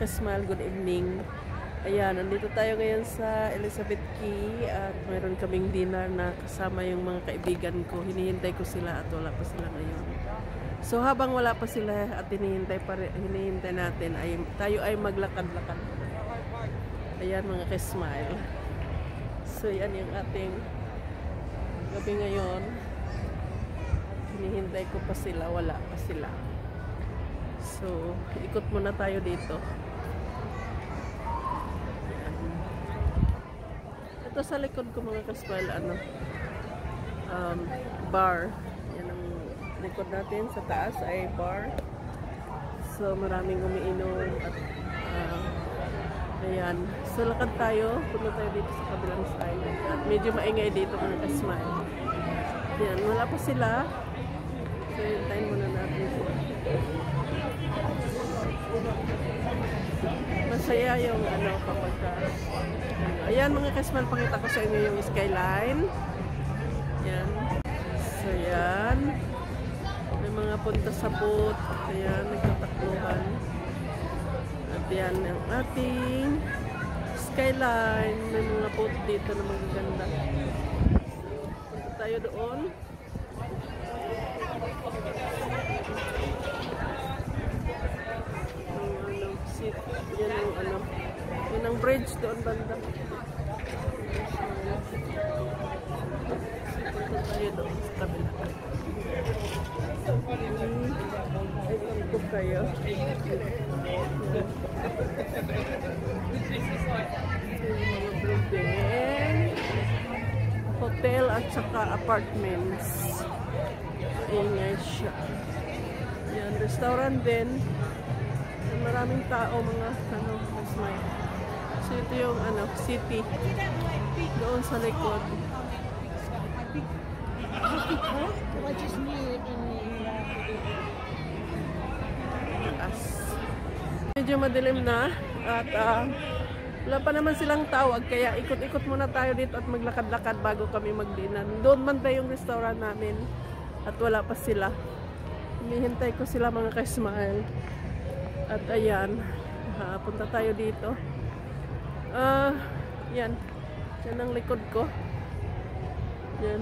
ka-smile, good evening. Ayan, nandito tayo ngayon sa Elizabeth Quay at mayroon kaming dinner na kasama yung mga kaibigan ko. Hinihintay ko sila at wala pa sila ngayon. So habang wala pa sila at hinihintay natin, tayo ay maglakad-lakad. Ayan mga ka-smile. So yan yung ating gabi ngayon. Hinihintay ko pa sila, wala pa sila. So, ikot muna tayo dito. Ayan. Ito sa likod ko mga ka-smile, bar. Yan ang likod natin. Sa taas ay bar. So, maraming umiinom at ayan. So, lakad tayo. Punta tayo dito sa kabilang side. At medyo maingay dito mga ka-smile. Ayan, wala pa sila. So, hintayin muna natin sila. Masaya yung kapag ayan mga ka-smile, pakita ko sa inyo yung skyline. Ayan. So, ayan. May mga punta sa boat. Ayan, nagtatakbuhan. At yan ang ating skyline. May mga boat dito na magaganda. So, punta tayo doon. Yan ang bridge doon banda. Punta tayo doon sa kabila. Ay, ito kayo. Mga building, hotel at saka apartments. Ingay siya. Yan, restaurant din. Maraming tao, mga mas may. So ito yung city doon sa likod. Medyo madilim na at wala pa naman silang tawag kaya ikot-ikot muna tayo dito at maglakad-lakad bago kami mag-dinner. Doon man tayo yung restaurant namin at wala pa sila. Hinihintay ko sila mga ka-smile. At ayan, punta tayo dito. Yan. Yan ang likod ko. Yan.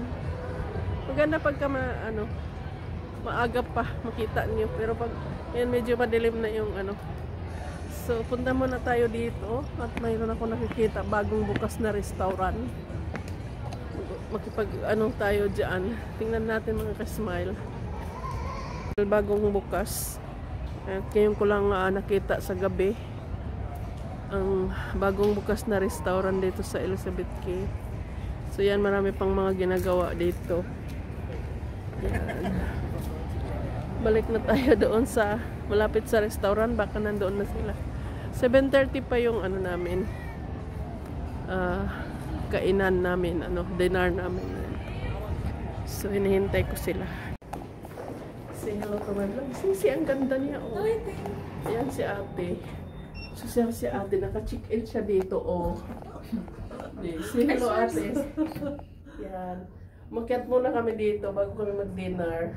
Maganda pagka maaga pa makita niyo. Pero pag yan medyo madilim na yung So, punta muna tayo dito. At mayroon ako nakikita bagong bukas na restaurant. Makipag tayo dyan. Tingnan natin mga ka-smile. Bagong bukas. At ngayon ko lang nakita sa gabi ang bagong bukas na restaurant dito sa Elizabeth Quay. So yan, marami pang mga ginagawa dito. Yan. Balik na tayo doon sa malapit sa restaurant, baka nandoon na sila. 7:30 pa yung namin. Kainan namin, dinner namin. So hinihintay ko sila. Say hello to my vlog. Si ang ganda niya, oh. Ayan si ate. So si ate, naka-check-in siya dito, oh. Say hello ate. Yan. Makiat muna kami dito bago kami mag-dinner.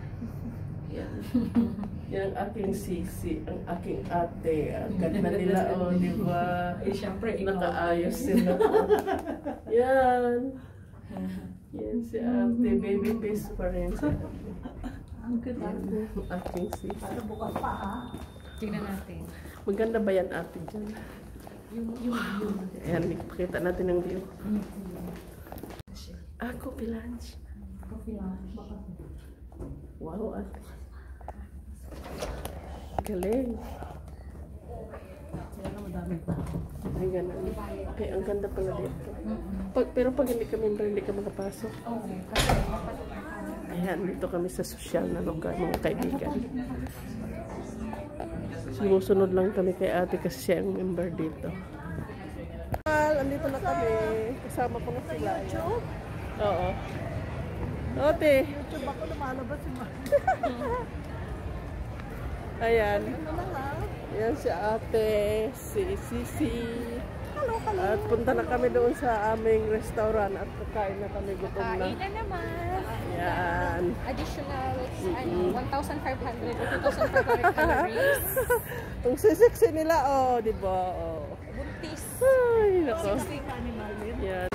Yan. Yan ang aking sisi, ang aking ate. Ang ganda nila, oh, di ba? Eh, syempre, nakaayos sila. Yan. Yan si ate. Baby face pa rin si ate. Ang ganda. Aking sis. Para bukas pa, ha? Tingnan natin. Maganda ba yan ate dyan? Yung. Ayan, pakita natin ang view. Coffee lunch. Coffee lunch. Wow ate. Galing. Kaya madaming tao. Ay, ganun. Okay, ang ganda pala dito. Pero pag hindi ka member, hindi ka makapasok. Okay, kasi ayan, dito kami sa social na lugar, mga kaibigan. Sumusunod lang kami kay ate kasi siya ang member dito. Andito na kami. Kasama ko na sila. Oo. Ate. YouTube ako lumalabas si Ma. Ayan. Ayan si ate. Si Sisi. At punta na kami doon sa aming restaurant at kakain na kami, gutom na. Kain na naman. Yan. Additional 1,500 or 2,500 calories. Ang sisiksi nila, oh, di ba? Oh. Buntis. Ay, nako. Sing animal yun. Yan.